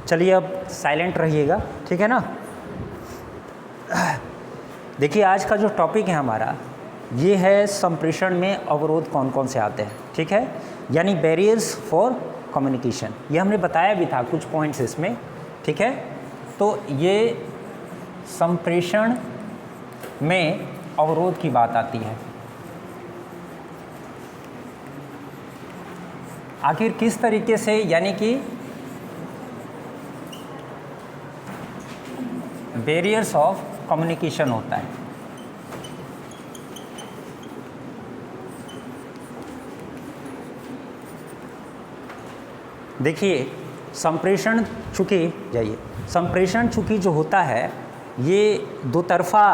चलिए अब साइलेंट रहिएगा, ठीक है ना। देखिए आज का जो टॉपिक है हमारा ये है संप्रेषण में अवरोध कौन कौन से आते हैं, ठीक है, यानी बैरियर्स फॉर कम्युनिकेशन। ये हमने बताया भी था कुछ पॉइंट्स इसमें, ठीक है। तो ये संप्रेषण में अवरोध की बात आती है। आखिर किस तरीके से, यानी कि बैरियर्स ऑफ कम्युनिकेशन होता है। देखिए संप्रेषण चूँकि जो होता है ये दो तरफ़ा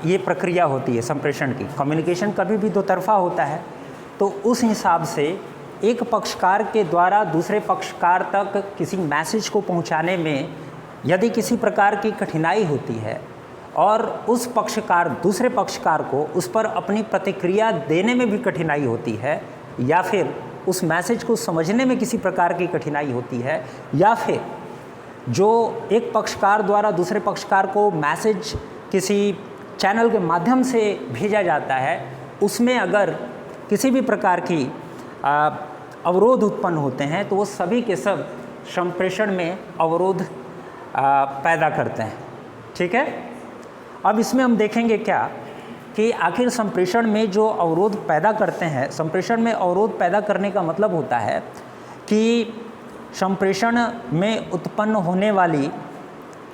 ये प्रक्रिया होती है संप्रेषण की। कम्युनिकेशन कभी भी दो तरफ़ा होता है, तो उस हिसाब से एक पक्षकार के द्वारा दूसरे पक्षकार तक किसी मैसेज को पहुंचाने में यदि किसी प्रकार की कठिनाई होती है और उस पक्षकार दूसरे पक्षकार को उस पर अपनी प्रतिक्रिया देने में भी कठिनाई होती है, या फिर उस मैसेज को समझने में किसी प्रकार की कठिनाई होती है, या फिर जो एक पक्षकार द्वारा दूसरे पक्षकार को मैसेज किसी चैनल के माध्यम से भेजा जाता है, उसमें अगर किसी भी प्रकार की अवरोध उत्पन्न होते हैं तो वो सभी के सब संप्रेषण में अवरोध पैदा करते हैं, ठीक है। अब इसमें हम देखेंगे क्या कि आखिर संप्रेषण में जो अवरोध पैदा करते हैं, संप्रेषण में अवरोध पैदा करने का मतलब होता है कि संप्रेषण में उत्पन्न होने वाली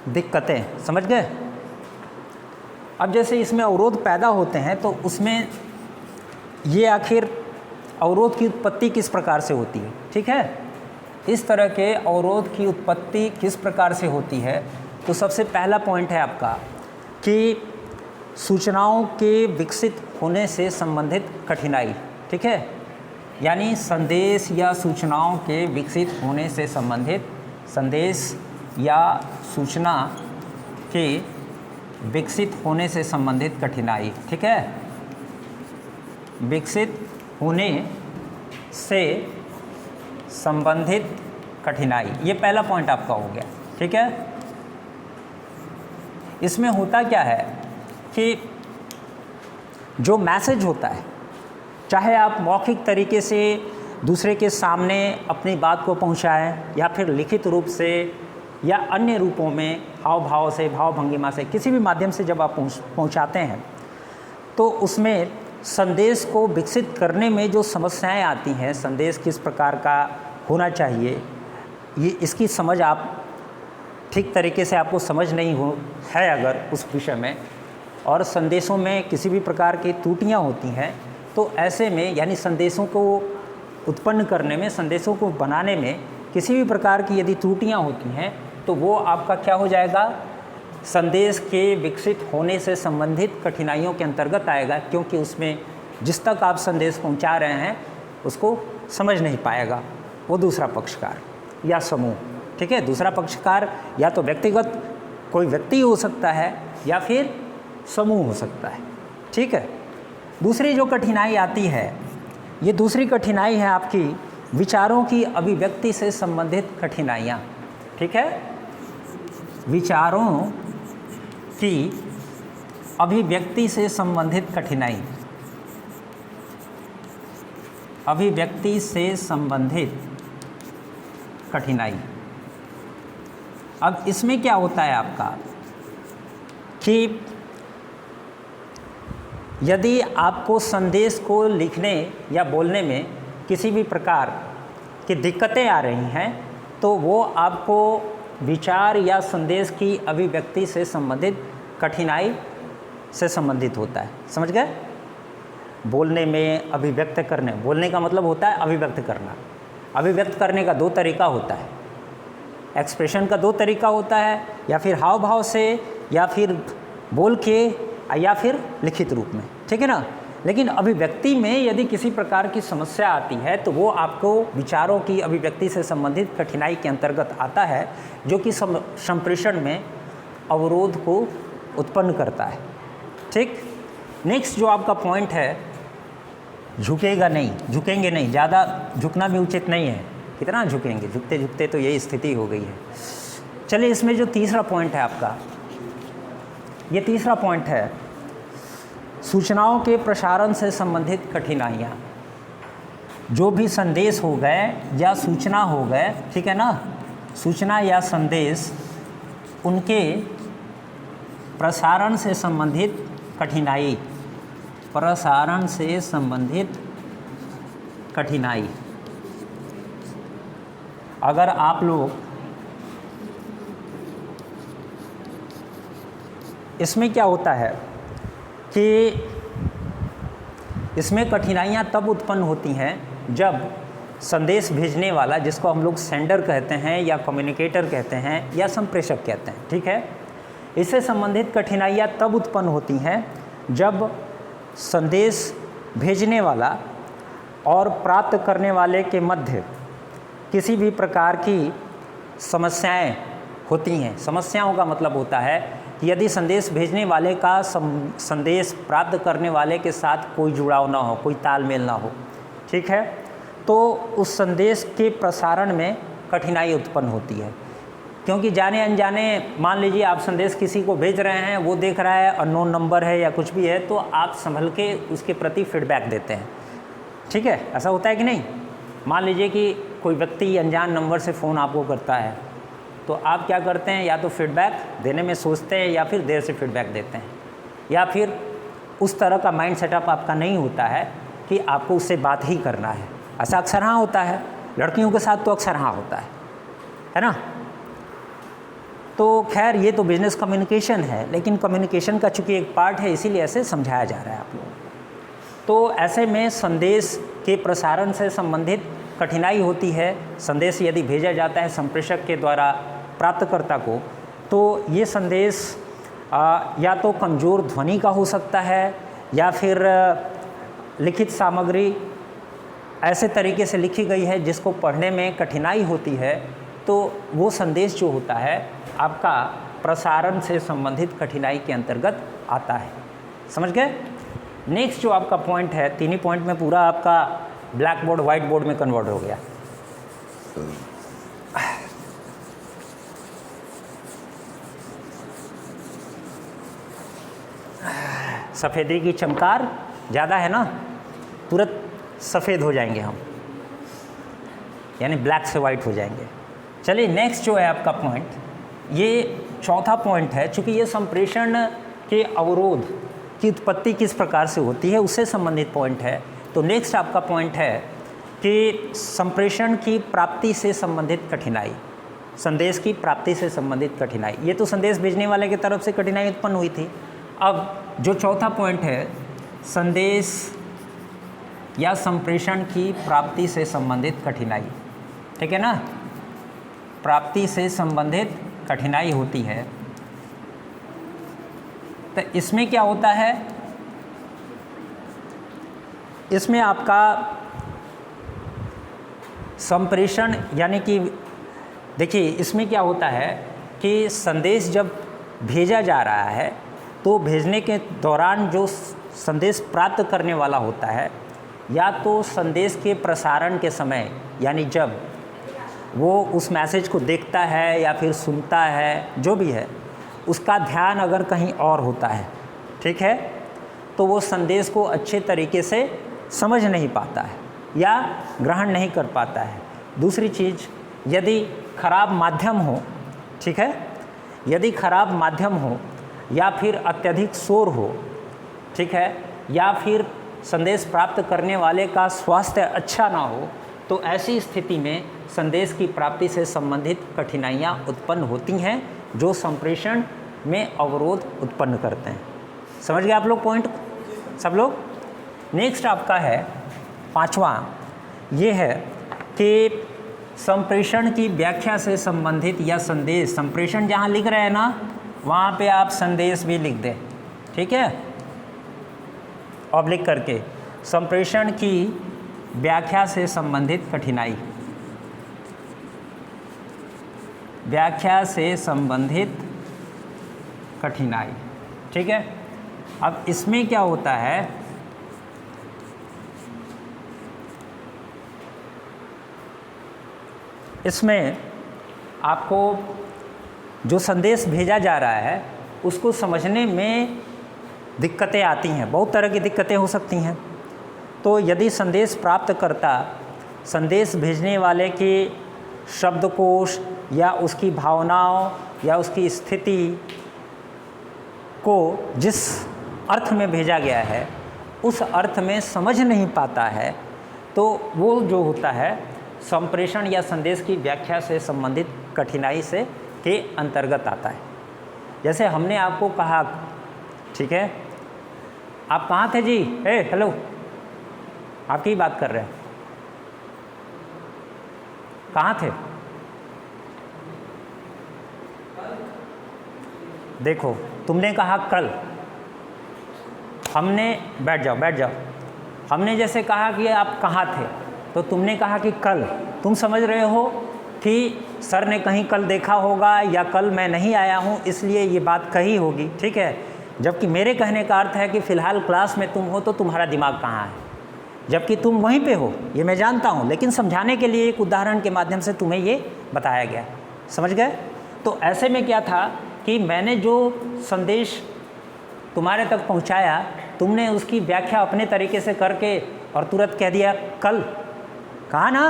दिक्कतें, समझ गए। अब जैसे इसमें अवरोध पैदा होते हैं तो उसमें ये आखिर अवरोध की उत्पत्ति किस प्रकार से होती है, ठीक है। इस तरह के अवरोध की उत्पत्ति किस प्रकार से होती है, तो सबसे पहला पॉइंट है आपका कि सूचनाओं के विकसित होने से संबंधित कठिनाई, ठीक है, यानी संदेश या सूचनाओं के विकसित होने से संबंधित, संदेश या सूचना के विकसित होने से संबंधित कठिनाई, ठीक है, विकसित होने से संबंधित कठिनाई, ये पहला पॉइंट आपका हो गया, ठीक है। इसमें होता क्या है कि जो मैसेज होता है, चाहे आप मौखिक तरीके से दूसरे के सामने अपनी बात को पहुंचाएं या फिर लिखित रूप से या अन्य रूपों में हाव भाव से, भाव भंगिमा से, किसी भी माध्यम से जब आप पहुंचाते हैं तो उसमें संदेश को विकसित करने में जो समस्याएं आती हैं, संदेश किस प्रकार का होना चाहिए, ये इसकी समझ आप ठीक तरीके से आपको समझ नहीं हो है अगर उस विषय में, और संदेशों में किसी भी प्रकार की त्रुटियां होती हैं, तो ऐसे में यानी संदेशों को उत्पन्न करने में, संदेशों को बनाने में किसी भी प्रकार की यदि त्रुटियां होती हैं तो वो आपका क्या हो जाएगा, संदेश के विकसित होने से संबंधित कठिनाइयों के अंतर्गत आएगा, क्योंकि उसमें जिस तक आप संदेश पहुंचा रहे हैं उसको समझ नहीं पाएगा वो दूसरा पक्षकार या समूह, ठीक है। दूसरा पक्षकार या तो व्यक्तिगत कोई व्यक्ति हो सकता है या फिर समूह हो सकता है, ठीक है। दूसरी जो कठिनाई आती है, ये दूसरी कठिनाई है आपकी विचारों की अभिव्यक्ति से संबंधित कठिनाइयाँ, ठीक है। विचारों की अभिव्यक्ति से संबंधित कठिनाई, अभिव्यक्ति से संबंधित कठिनाई। अब इसमें क्या होता है आपका कि यदि आपको संदेश को लिखने या बोलने में किसी भी प्रकार की दिक्कतें आ रही हैं तो वो आपको विचार या संदेश की अभिव्यक्ति से संबंधित कठिनाई से संबंधित होता है, समझ गए। बोलने में अभिव्यक्त करने, बोलने का मतलब होता है अभिव्यक्त करना। अभिव्यक्त करने का दो तरीका होता है, एक्सप्रेशन का दो तरीका होता है, या फिर हाव भाव से, या फिर बोल के, या फिर लिखित रूप में, ठीक है ना। लेकिन अभिव्यक्ति में यदि किसी प्रकार की समस्या आती है तो वो आपको विचारों की अभिव्यक्ति से संबंधित कठिनाई के अंतर्गत आता है, जो कि संप्रेषण में अवरोध को उत्पन्न करता है, ठीक। नेक्स्ट जो आपका पॉइंट है, झुकेगा नहीं, झुकेंगे नहीं, ज़्यादा झुकना भी उचित नहीं है, कितना झुकेंगे, झुकते झुकते तो यही स्थिति हो गई है। चलिए इसमें जो तीसरा पॉइंट है आपका, ये तीसरा पॉइंट है सूचनाओं के प्रसारण से संबंधित कठिनाइयाँ। जो भी संदेश हो गए या सूचना हो गए, ठीक है ना, सूचना या संदेश, उनके प्रसारण से संबंधित कठिनाई, प्रसारण से संबंधित कठिनाई। अगर आप लोग इसमें क्या होता है कि इसमें कठिनाइयाँ तब उत्पन्न होती हैं जब संदेश भेजने वाला, जिसको हम लोग सेंडर कहते हैं या कम्युनिकेटर कहते हैं या संप्रेषक कहते हैं, ठीक है, इससे संबंधित कठिनाइयाँ तब उत्पन्न होती हैं जब संदेश भेजने वाला और प्राप्त करने वाले के मध्य किसी भी प्रकार की समस्याएं होती हैं। समस्याओं का मतलब होता है कि यदि संदेश भेजने वाले का संदेश प्राप्त करने वाले के साथ कोई जुड़ाव ना हो, कोई तालमेल ना हो, ठीक है, तो उस संदेश के प्रसारण में कठिनाई उत्पन्न होती है। क्योंकि जाने अनजाने, मान लीजिए आप संदेश किसी को भेज रहे हैं, वो देख रहा है अननोन नंबर है या कुछ भी है, तो आप संभल के उसके प्रति फीडबैक देते हैं, ठीक है, ऐसा होता है कि नहीं। मान लीजिए कि कोई व्यक्ति अनजान नंबर से फ़ोन आपको करता है, तो आप क्या करते हैं, या तो फीडबैक देने में सोचते हैं या फिर देर से फीडबैक देते हैं, या फिर उस तरह का माइंड सेटअप आपका नहीं होता है कि आपको उससे बात ही करना है। ऐसा अक्सर हाँ होता है, लड़कियों के साथ तो अक्सर हाँ होता है ना। तो खैर ये तो बिजनेस कम्युनिकेशन है, लेकिन कम्युनिकेशन का चूँकि एक पार्ट है, इसीलिए ऐसे समझाया जा रहा है आप लोगों को। तो ऐसे में संदेश के प्रसारण से संबंधित कठिनाई होती है। संदेश यदि भेजा जाता है संप्रेषक के द्वारा प्राप्तकर्ता को, तो ये संदेश या तो कमज़ोर ध्वनि का हो सकता है या फिर लिखित सामग्री ऐसे तरीके से लिखी गई है जिसको पढ़ने में कठिनाई होती है, तो वो संदेश जो होता है आपका प्रसारण से संबंधित कठिनाई के अंतर्गत आता है। समझ गए। नेक्स्ट जो आपका पॉइंट है, तीन ही पॉइंट में पूरा आपका ब्लैक बोर्ड वाइट बोर्ड में कन्वर्ट हो गया। सफ़ेदी की चमकार ज़्यादा है ना, तुरंत सफ़ेद हो जाएंगे हम, यानी ब्लैक से वाइट हो जाएंगे। चलिए नेक्स्ट जो है आपका पॉइंट, ये चौथा पॉइंट है। चूँकि ये संप्रेषण के अवरोध की उत्पत्ति किस प्रकार से होती है उससे संबंधित पॉइंट है। तो नेक्स्ट आपका पॉइंट है कि संप्रेषण की प्राप्ति से संबंधित कठिनाई, संदेश की प्राप्ति से संबंधित कठिनाई। ये तो संदेश भेजने वाले की तरफ से कठिनाई उत्पन्न हुई थी। अब जो चौथा पॉइंट है, संदेश या संप्रेषण की प्राप्ति से संबंधित कठिनाई, ठीक है ना, प्राप्ति से संबंधित कठिनाई होती है। तो इसमें क्या होता है, इसमें आपका संप्रेषण यानी कि देखिए इसमें क्या होता है कि संदेश जब भेजा जा रहा है तो भेजने के दौरान जो संदेश प्राप्त करने वाला होता है, या तो संदेश के प्रसारण के समय, यानी जब वो उस मैसेज को देखता है या फिर सुनता है, जो भी है, उसका ध्यान अगर कहीं और होता है, ठीक है, तो वो संदेश को अच्छे तरीके से समझ नहीं पाता है या ग्रहण नहीं कर पाता है। दूसरी चीज़, यदि खराब माध्यम हो, ठीक है, यदि खराब माध्यम हो या फिर अत्यधिक शोर हो, ठीक है, या फिर संदेश प्राप्त करने वाले का स्वास्थ्य अच्छा ना हो, तो ऐसी स्थिति में संदेश की प्राप्ति से संबंधित कठिनाइयाँ उत्पन्न होती हैं जो संप्रेषण में अवरोध उत्पन्न करते हैं। समझ गए आप लोग पॉइंट सब लोग। नेक्स्ट आपका है पांचवा, ये है कि संप्रेषण की व्याख्या से संबंधित या संदेश, संप्रेषण जहाँ लिख रहे हैं ना वहाँ पे आप संदेश भी लिख दें, ठीक है, ऑब्लिक करके, संप्रेषण की व्याख्या से संबंधित कठिनाई, व्याख्या से संबंधित कठिनाई, ठीक है। अब इसमें क्या होता है, इसमें आपको जो संदेश भेजा जा रहा है उसको समझने में दिक्कतें आती हैं, बहुत तरह की दिक्कतें हो सकती हैं। तो यदि संदेश प्राप्तकर्ता संदेश भेजने वाले के शब्दकोश या उसकी भावनाओं या उसकी स्थिति को जिस अर्थ में भेजा गया है उस अर्थ में समझ नहीं पाता है, तो वो जो होता है संप्रेषण या संदेश की व्याख्या से संबंधित कठिनाई से के अंतर्गत आता है। जैसे हमने आपको कहा, ठीक है, आप कहाँ थे जी? हेलो, आपकी बात कर रहे हैं, कहाँ थे? देखो, तुमने कहा कल, हमने बैठ जाओ, हमने जैसे कहा कि आप कहाँ थे, तो तुमने कहा कि कल। तुम समझ रहे हो कि सर ने कहीं कल देखा होगा या कल मैं नहीं आया हूँ इसलिए ये बात कही होगी, ठीक है। जबकि मेरे कहने का अर्थ है कि फ़िलहाल क्लास में तुम हो तो तुम्हारा दिमाग कहाँ है, जबकि तुम वहीं पे हो, ये मैं जानता हूँ, लेकिन समझाने के लिए एक उदाहरण के माध्यम से तुम्हें ये बताया गया, समझ गए। तो ऐसे में क्या था कि मैंने जो संदेश तुम्हारे तक पहुँचाया, तुमने उसकी व्याख्या अपने तरीके से करके और तुरंत कह दिया कल, कहा ना।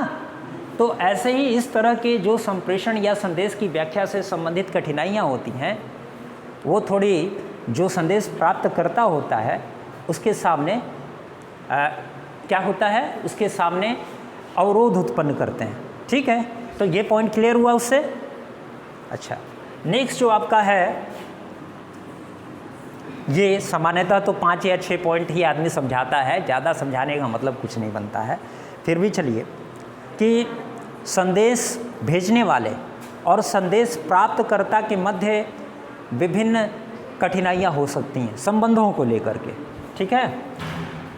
तो ऐसे ही इस तरह के जो संप्रेषण या संदेश की व्याख्या से संबंधित कठिनाइयाँ होती हैं, वो थोड़ी जो संदेश प्राप्त करता होता है उसके सामने क्या होता है, उसके सामने अवरोध उत्पन्न करते हैं, ठीक है। तो ये पॉइंट क्लियर हुआ उससे। अच्छा, नेक्स्ट जो आपका है, ये सामान्यतः तो 5 या 6 पॉइंट ही आदमी समझाता है, ज़्यादा समझाने का मतलब कुछ नहीं बनता है। फिर भी चलिए कि संदेश भेजने वाले और संदेश प्राप्तकर्ता के मध्य विभिन्न कठिनाइयाँ हो सकती हैं संबंधों को लेकर के, ठीक है।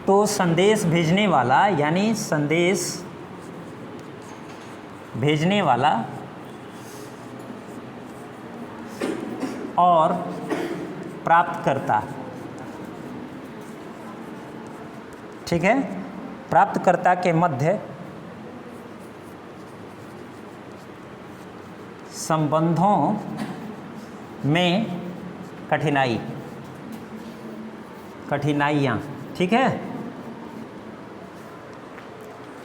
तो संदेश भेजने वाला यानी संदेश भेजने वाला और प्राप्तकर्ता, ठीक है, प्राप्तकर्ता के मध्य संबंधों में कठिनाइयाँ, ठीक है।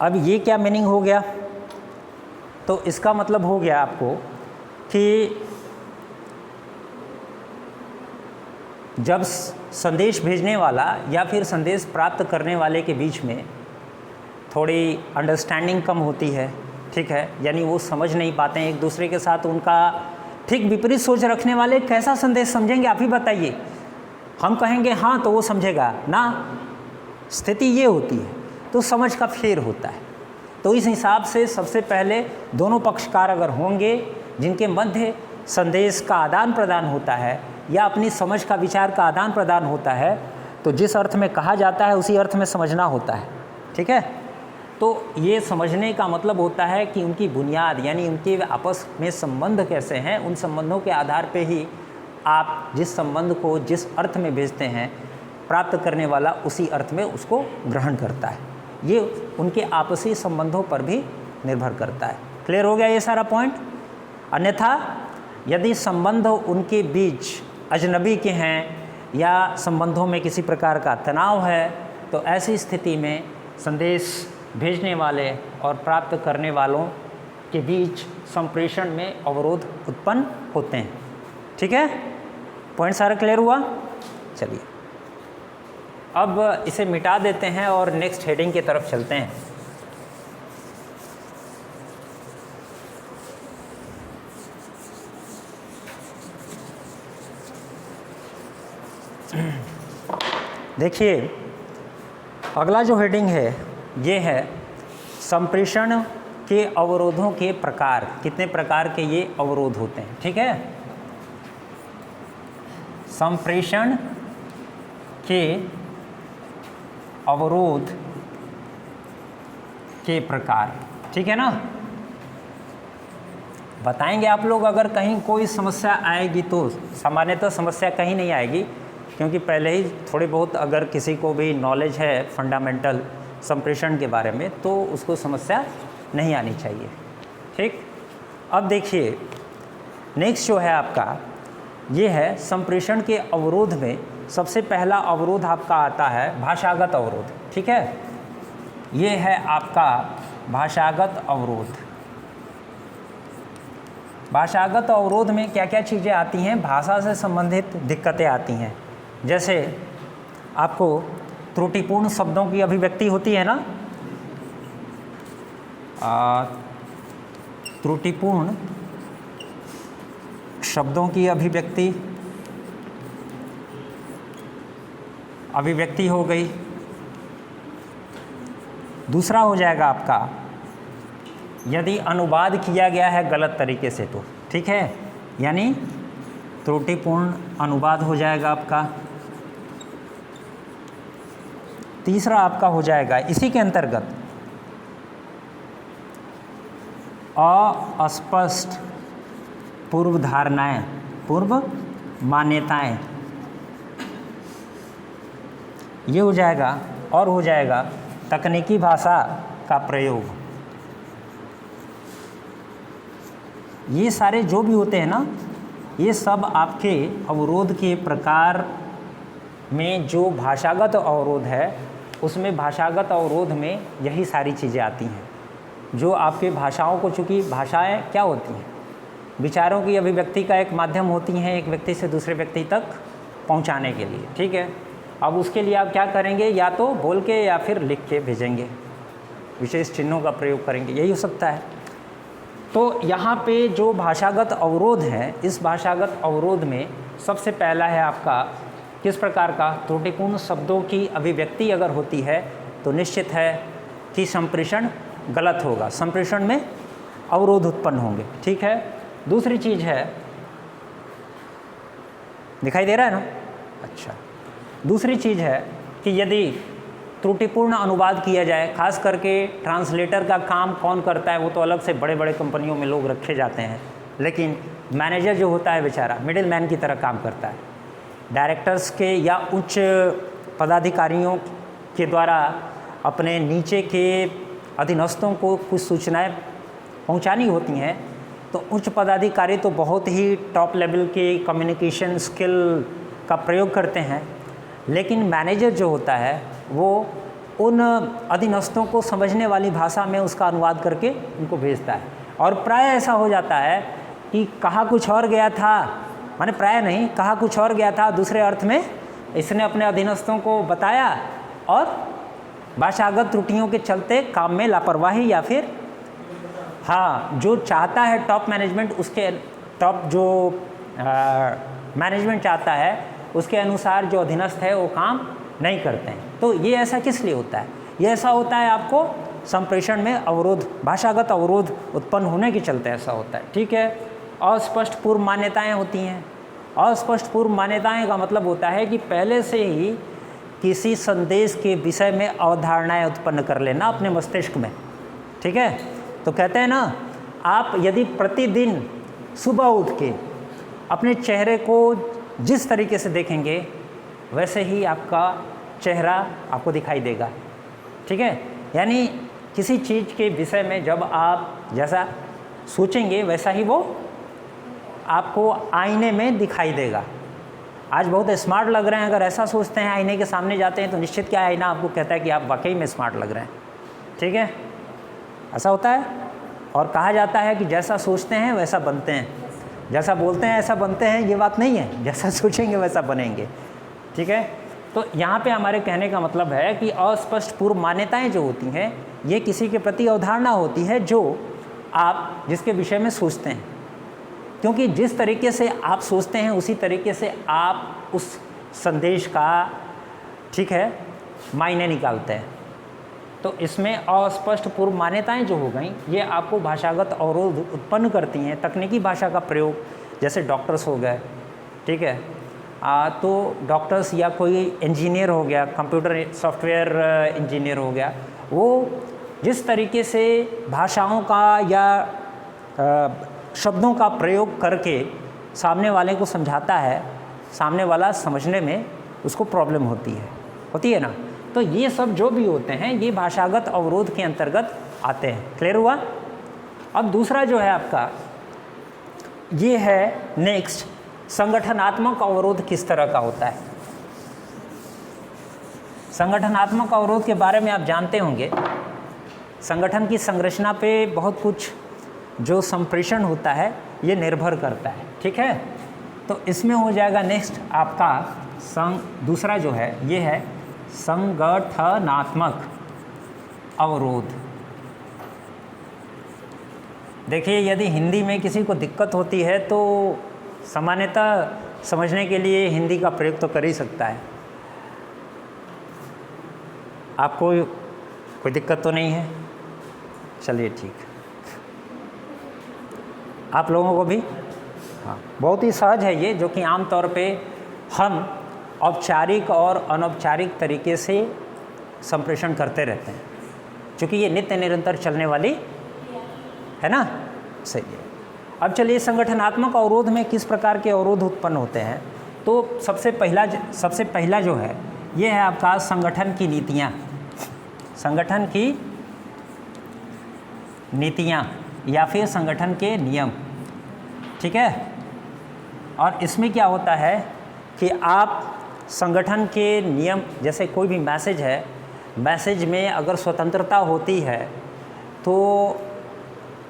अब ये क्या मीनिंग हो गया? तो इसका मतलब हो गया आपको कि जब संदेश भेजने वाला या फिर संदेश प्राप्त करने वाले के बीच में थोड़ी अंडरस्टैंडिंग कम होती है, ठीक है, यानी वो समझ नहीं पाते हैं एक दूसरे के साथ, उनका ठीक विपरीत सोच रखने वाले कैसा संदेश समझेंगे आप ही बताइए। हम कहेंगे हाँ तो वो समझेगा ना, स्थिति ये होती है, तो समझ का फेर होता है। तो इस हिसाब से सबसे पहले दोनों पक्षकार अगर होंगे जिनके मध्य संदेश का आदान प्रदान होता है या अपनी समझ का विचार का आदान प्रदान होता है, तो जिस अर्थ में कहा जाता है उसी अर्थ में समझना होता है, ठीक है। तो ये समझने का मतलब होता है कि उनकी बुनियाद यानी उनके आपस में संबंध कैसे हैं, उन संबंधों के आधार पे ही आप जिस संबंध को जिस अर्थ में भेजते हैं, प्राप्त करने वाला उसी अर्थ में उसको ग्रहण करता है। ये उनके आपसी संबंधों पर भी निर्भर करता है। क्लियर हो गया ये सारा पॉइंट? अन्यथा यदि संबंध उनके बीच अजनबी के हैं या संबंधों में किसी प्रकार का तनाव है, तो ऐसी स्थिति में संदेश भेजने वाले और प्राप्त करने वालों के बीच संप्रेषण में अवरोध उत्पन्न होते हैं, ठीक है। पॉइंट सारा क्लियर हुआ? चलिए अब इसे मिटा देते हैं और नेक्स्ट हेडिंग की तरफ चलते हैं। देखिए अगला जो हेडिंग है ये है संप्रेषण के अवरोधों के प्रकार। कितने प्रकार के ये अवरोध होते हैं, ठीक है। संप्रेषण के अवरोध के प्रकार, ठीक है ना। बताएंगे आप लोग अगर कहीं कोई समस्या आएगी तो। सामान्यतः समस्या कहीं नहीं आएगी क्योंकि पहले ही थोड़ी बहुत अगर किसी को भी नॉलेज है फंडामेंटल संप्रेषण के बारे में तो उसको समस्या नहीं आनी चाहिए, ठीक। अब देखिए नेक्स्ट जो है आपका ये है संप्रेषण के अवरोध में सबसे पहला अवरोध आपका आता है भाषागत अवरोध। ठीक है, ये है आपका भाषागत अवरोध। भाषागत अवरोध में क्या क्या चीज़ें आती हैं? भाषा से संबंधित दिक्कतें आती हैं। जैसे आपको त्रुटिपूर्ण शब्दों की अभिव्यक्ति होती है ना, त्रुटिपूर्ण शब्दों की अभिव्यक्ति हो गई। दूसरा हो जाएगा आपका यदि अनुवाद किया गया है गलत तरीके से तो, ठीक है, यानी त्रुटिपूर्ण अनुवाद हो जाएगा आपका। तीसरा आपका हो जाएगा इसी के अंतर्गत अस्पष्ट पूर्व धारणाएं, पूर्व मान्यताएं, ये हो जाएगा। और हो जाएगा तकनीकी भाषा का प्रयोग। ये सारे जो भी होते हैं ना, ये सब आपके अवरोध के प्रकार में जो भाषागत अवरोध है उसमें भाषागत अवरोध में यही सारी चीज़ें आती हैं जो आपके भाषाओं को, चूँकि भाषाएं क्या होती हैं? विचारों की अभिव्यक्ति का एक माध्यम होती हैं एक व्यक्ति से दूसरे व्यक्ति तक पहुंचाने के लिए। ठीक है, अब उसके लिए आप क्या करेंगे? या तो बोल के या फिर लिख के भेजेंगे, विशेष चिन्हों का प्रयोग करेंगे, यही हो सकता है। तो यहाँ पे जो भाषागत अवरोध है, इस भाषागत अवरोध में सबसे पहला है आपका किस प्रकार का? त्रुटिपूर्ण शब्दों की अभिव्यक्ति अगर होती है तो निश्चित है कि संप्रेषण गलत होगा, संप्रेषण में अवरोध उत्पन्न होंगे। ठीक है, दूसरी चीज़ है, दिखाई दे रहा है ना? अच्छा, दूसरी चीज़ है कि यदि त्रुटिपूर्ण अनुवाद किया जाए, खास करके ट्रांसलेटर का काम कौन करता है? वो तो अलग से बड़े बड़े कंपनियों में लोग रखे जाते हैं, लेकिन मैनेजर जो होता है बेचारा मिडिल मैन की तरह काम करता है। डायरेक्टर्स के या उच्च पदाधिकारियों के द्वारा अपने नीचे के अधीनस्थों को कुछ सूचनाएं पहुंचानी होती हैं, तो उच्च पदाधिकारी तो बहुत ही टॉप लेवल के कम्युनिकेशन स्किल का प्रयोग करते हैं, लेकिन मैनेजर जो होता है वो उन अधीनस्थों को समझने वाली भाषा में उसका अनुवाद करके उनको भेजता है। और प्राय ऐसा हो जाता है कि कहा कुछ और गया था, माने प्राय नहीं, कहा कुछ और गया था, दूसरे अर्थ में इसने अपने अधीनस्थों को बताया और भाषागत त्रुटियों के चलते काम में लापरवाही या फिर हाँ जो चाहता है टॉप मैनेजमेंट, उसके टॉप जो मैनेजमेंट चाहता है उसके अनुसार जो अधीनस्थ है वो काम नहीं करते हैं। तो ये ऐसा किस लिए होता है? ये ऐसा होता है आपको संप्रेषण में अवरोध, भाषागत अवरोध उत्पन्न होने के चलते ऐसा होता है। ठीक है, अस्पष्ट पूर्व मान्यताएं होती हैं। अस्पष्ट पूर्व मान्यताएं का मतलब होता है कि पहले से ही किसी संदेश के विषय में अवधारणाएं उत्पन्न कर लेना अपने मस्तिष्क में। ठीक है, तो कहते हैं ना, आप यदि प्रतिदिन सुबह उठ के अपने चेहरे को जिस तरीके से देखेंगे वैसे ही आपका चेहरा आपको दिखाई देगा। ठीक है, यानी किसी चीज़ के विषय में जब आप जैसा सोचेंगे वैसा ही वो आपको आईने में दिखाई देगा। आज बहुत स्मार्ट लग रहे हैं, अगर ऐसा सोचते हैं आईने के सामने जाते हैं तो निश्चित क्या आईना आपको कहता है कि आप वाकई में स्मार्ट लग रहे हैं। ठीक है, ऐसा होता है। और कहा जाता है कि जैसा सोचते हैं वैसा बनते हैं, जैसा बोलते हैं ऐसा बनते हैं, ये बात नहीं है, जैसा सोचेंगे वैसा बनेंगे। ठीक है, तो यहाँ पे हमारे कहने का मतलब है कि अस्पष्ट पूर्व मान्यताएं जो होती हैं ये किसी के प्रति अवधारणा होती है जो आप जिसके विषय में सोचते हैं, क्योंकि जिस तरीके से आप सोचते हैं उसी तरीके से आप उस संदेश का, ठीक है, मायने निकालते हैं। तो इसमें अस्पष्ट पूर्व मान्यताएं जो हो गई ये आपको भाषागत अवरोध उत्पन्न करती हैं। तकनीकी भाषा का प्रयोग, जैसे डॉक्टर्स हो गए, ठीक है, तो डॉक्टर्स या कोई इंजीनियर हो गया, कंप्यूटर सॉफ्टवेयर इंजीनियर हो गया, वो जिस तरीके से भाषाओं का या शब्दों का प्रयोग करके सामने वाले को समझाता है, सामने वाला समझने में उसको प्रॉब्लम होती है ना। तो ये सब जो भी होते हैं ये भाषागत अवरोध के अंतर्गत आते हैं। क्लियर हुआ? अब दूसरा जो है आपका ये है नेक्स्ट, संगठनात्मक अवरोध किस तरह का होता है। संगठनात्मक अवरोध के बारे में आप जानते होंगे, संगठन की संरचना पे बहुत कुछ जो संप्रेषण होता है ये निर्भर करता है, ठीक है। तो इसमें हो जाएगा नेक्स्ट आपका दूसरा जो है ये है संगठनात्मक अवरोध। देखिए, यदि हिंदी में किसी को दिक्कत होती है तो सामान्यतः समझने के लिए हिंदी का प्रयोग तो कर ही सकता है। आपको कोई दिक्कत तो नहीं है? चलिए ठीक, आप लोगों को भी? हाँ, बहुत ही सहज है ये, जो कि आम तौर पे हम औपचारिक और अनौपचारिक तरीके से संप्रेषण करते रहते हैं, क्योंकि ये नित्य निरंतर चलने वाली है ना। सही है। अब चलिए, संगठनात्मक अवरोध में किस प्रकार के अवरोध उत्पन्न होते हैं। तो सबसे पहला जो है ये है आपका संगठन की नीतियाँ। संगठन की नीतियाँ या फिर संगठन के नियम, ठीक है। और इसमें क्या होता है कि आप संगठन के नियम, जैसे कोई भी मैसेज है, मैसेज में अगर स्वतंत्रता होती है तो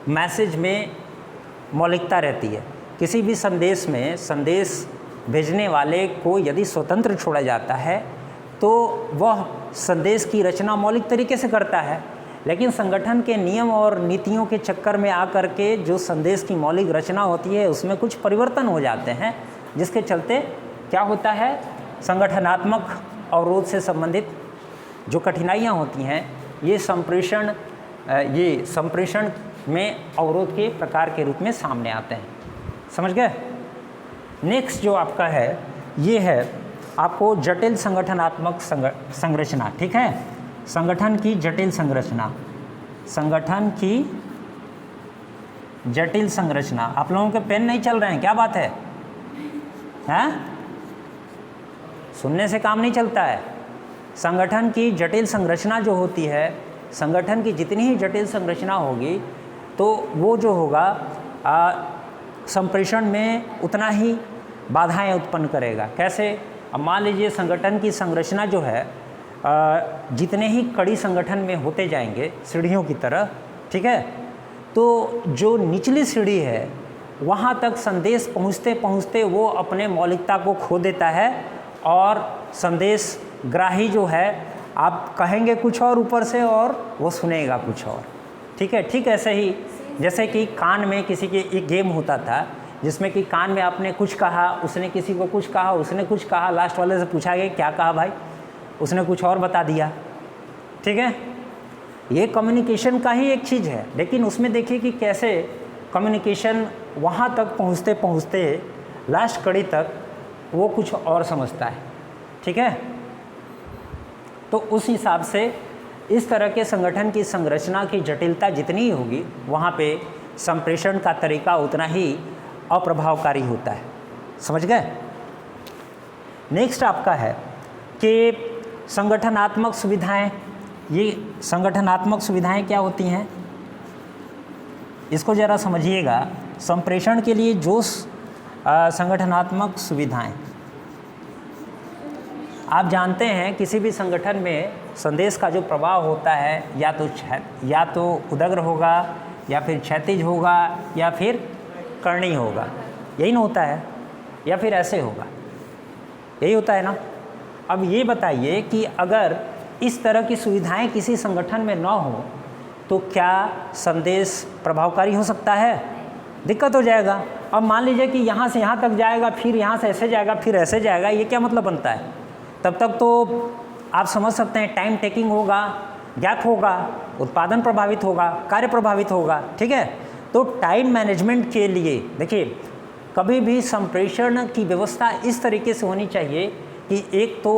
मैसेज में मौलिकता रहती है। किसी भी संदेश में संदेश भेजने वाले को यदि स्वतंत्र छोड़ा जाता है तो वह संदेश की रचना मौलिक तरीके से करता है, लेकिन संगठन के नियम और नीतियों के चक्कर में आकर के जो संदेश की मौलिक रचना होती है उसमें कुछ परिवर्तन हो जाते हैं, जिसके चलते क्या होता है, संगठनात्मक अवरोध से संबंधित जो कठिनाइयाँ होती हैं ये संप्रेषण में अवरोध के प्रकार के रूप में सामने आते हैं। समझ गए। नेक्स्ट जो आपका है ये है आपको जटिल संगठनात्मक संरचना, ठीक है। संगठन की जटिल संरचना, संगठन की जटिल संरचना। आप लोगों के पेन नहीं चल रहे हैं, क्या बात है? हैं? सुनने से काम नहीं चलता है। संगठन की जटिल संरचना जो होती है, संगठन की जितनी ही जटिल संरचना होगी तो वो जो होगा संप्रेषण में उतना ही बाधाएं उत्पन्न करेगा। कैसे? अब मान लीजिए संगठन की संरचना जो है जितने ही कड़ी संगठन में होते जाएंगे सीढ़ियों की तरह, ठीक है, तो जो निचली सीढ़ी है वहाँ तक संदेश पहुँचते पहुँचते वो अपने मौलिकता को खो देता है और संदेश ग्राही जो है आप कहेंगे कुछ और ऊपर से और वो सुनेगा कुछ और, ठीक है। ठीक ऐसे ही जैसे कि कान में किसी के एक गेम होता था जिसमें कि कान में आपने कुछ कहा, उसने किसी को कुछ कहा, उसने कुछ कहा, लास्ट वाले से पूछा गया क्या कहा भाई, उसने कुछ और बता दिया, ठीक है। ये कम्युनिकेशन का ही एक चीज़ है, लेकिन उसमें देखिए कि कैसे कम्युनिकेशन वहाँ तक पहुँचते पहुँचते लास्ट कड़ी तक वो कुछ और समझता है, ठीक है। तो उस हिसाब से इस तरह के संगठन की संरचना की जटिलता जितनी ही होगी वहाँ पे संप्रेषण का तरीका उतना ही अप्रभावकारी होता है। समझ गए। नेक्स्ट आपका है कि संगठनात्मक सुविधाएं। ये संगठनात्मक सुविधाएं क्या होती हैं, इसको ज़रा समझिएगा। संप्रेषण के लिए जो संगठनात्मक सुविधाएं, आप जानते हैं किसी भी संगठन में संदेश का जो प्रवाह होता है या तो उदग्र होगा या फिर क्षैतिज होगा या फिर कर्णीय होगा, यही ना होता है, या फिर ऐसे होगा, यही होता है ना। अब ये बताइए कि अगर इस तरह की सुविधाएं किसी संगठन में ना हो तो क्या संदेश प्रभावकारी हो सकता है? दिक्कत हो जाएगा। अब मान लीजिए कि यहाँ से यहाँ तक जाएगा, फिर यहाँ से ऐसे जाएगा, फिर ऐसे जाएगा, ये क्या मतलब बनता है? तब तक तो आप समझ सकते हैं टाइम टेकिंग होगा, गैप होगा, उत्पादन प्रभावित होगा, कार्य प्रभावित होगा, ठीक है। तो टाइम मैनेजमेंट के लिए देखिए, कभी भी संप्रेषण की व्यवस्था इस तरीके से होनी चाहिए कि एक तो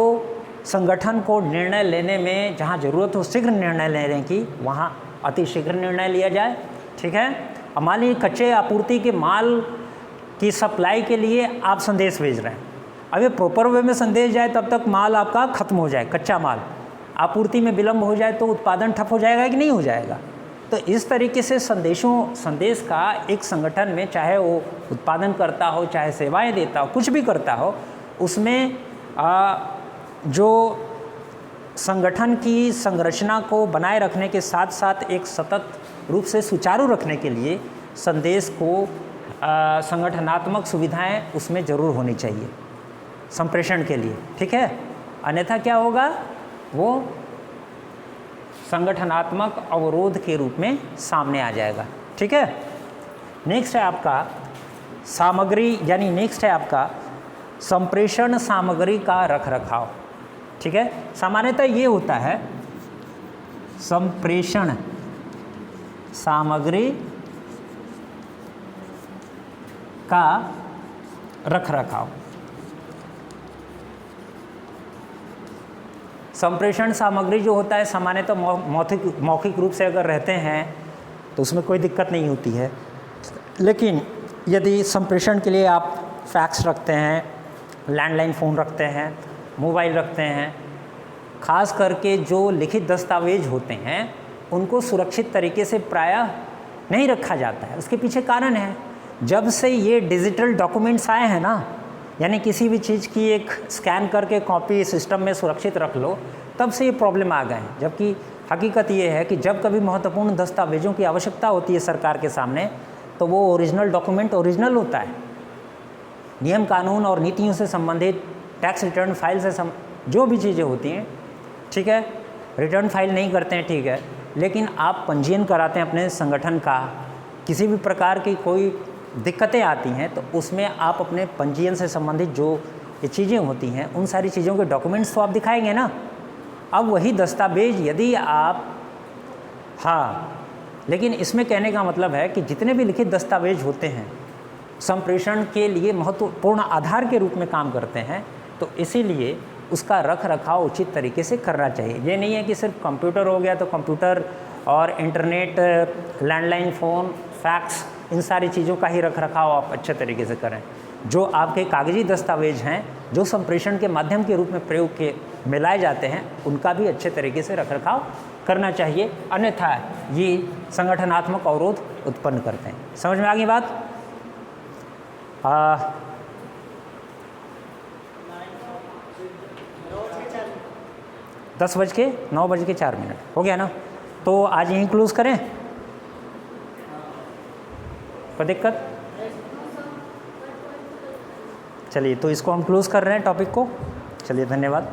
संगठन को निर्णय लेने में जहाँ ज़रूरत हो शीघ्र निर्णय लेने की, वहाँ अति शीघ्र निर्णय लिया जाए, ठीक है। अब मान लीजिए कच्चे आपूर्ति के माल की सप्लाई के लिए आप संदेश भेज रहे हैं, अब ये प्रॉपर वे में संदेश जाए तब तक माल आपका ख़त्म हो जाए, कच्चा माल, आपूर्ति में विलम्ब हो जाए तो उत्पादन ठप हो जाएगा कि नहीं हो जाएगा? तो इस तरीके से संदेश का एक संगठन में, चाहे वो उत्पादन करता हो, चाहे सेवाएं देता हो, कुछ भी करता हो, उसमें जो संगठन की संरचना को बनाए रखने के साथ साथ एक सतत रूप से सुचारू रखने के लिए संदेश को संगठनात्मक सुविधाएं उसमें ज़रूर होनी चाहिए संप्रेषण के लिए, ठीक है। अन्यथा क्या होगा, वो संगठनात्मक अवरोध के रूप में सामने आ जाएगा, ठीक है। नेक्स्ट है आपका सामग्री, यानी नेक्स्ट है आपका संप्रेषण सामग्री का रखरखाव, ठीक है। सामान्यतः ये होता है संप्रेषण सामग्री का रखरखाव। संप्रेषण सामग्री जो होता है सामान्यतः मौखिक रूप से अगर रहते हैं तो उसमें कोई दिक्कत नहीं होती है, लेकिन यदि संप्रेषण के लिए आप फैक्स रखते हैं, लैंडलाइन फ़ोन रखते हैं, मोबाइल रखते हैं, खास करके जो लिखित दस्तावेज होते हैं उनको सुरक्षित तरीके से प्रायः नहीं रखा जाता है। उसके पीछे कारण है, जब से ये डिजिटल डॉक्यूमेंट्स आए हैं ना, यानी किसी भी चीज़ की एक स्कैन करके कॉपी सिस्टम में सुरक्षित रख लो, तब से ये प्रॉब्लम आ गए हैं। जबकि हकीकत ये है कि जब कभी महत्वपूर्ण दस्तावेज़ों की आवश्यकता होती है सरकार के सामने, तो वो ओरिजिनल डॉक्यूमेंट ओरिजिनल होता है। नियम कानून और नीतियों से संबंधित, टैक्स रिटर्न फाइल से जो भी चीज़ें होती हैं, ठीक है, रिटर्न फाइल नहीं करते हैं, ठीक है, लेकिन आप पंजीयन कराते हैं अपने संगठन का, किसी भी प्रकार की कोई दिक्कतें आती हैं तो उसमें आप अपने पंजीयन से संबंधित जो ये चीज़ें होती हैं उन सारी चीज़ों के डॉक्यूमेंट्स तो आप दिखाएंगे ना। अब वही दस्तावेज यदि आप, हाँ, लेकिन इसमें कहने का मतलब है कि जितने भी लिखित दस्तावेज होते हैं संप्रेषण के लिए महत्वपूर्ण आधार के रूप में काम करते हैं, तो इसीलिए उसका रख रखाव उचित तरीके से करना चाहिए। ये नहीं है कि सिर्फ कंप्यूटर हो गया तो कंप्यूटर और इंटरनेट, लैंडलाइन फ़ोन, फैक्स, इन सारी चीज़ों का ही रख रखाव आप अच्छे तरीके से करें। जो आपके कागजी दस्तावेज हैं जो संप्रेषण के माध्यम के रूप में प्रयोग के मिलाए जाते हैं, उनका भी अच्छे तरीके से रख रखाव करना चाहिए, अन्यथा ये संगठनात्मक अवरोध उत्पन्न करते हैं। समझ में आ गई बात? 10:09:04 हो गया ना, तो आज यहीं क्लोज़ करें, कोई दिक्कत? चलिए, तो इसको हम क्लोज़ कर रहे हैं टॉपिक को। चलिए, धन्यवाद।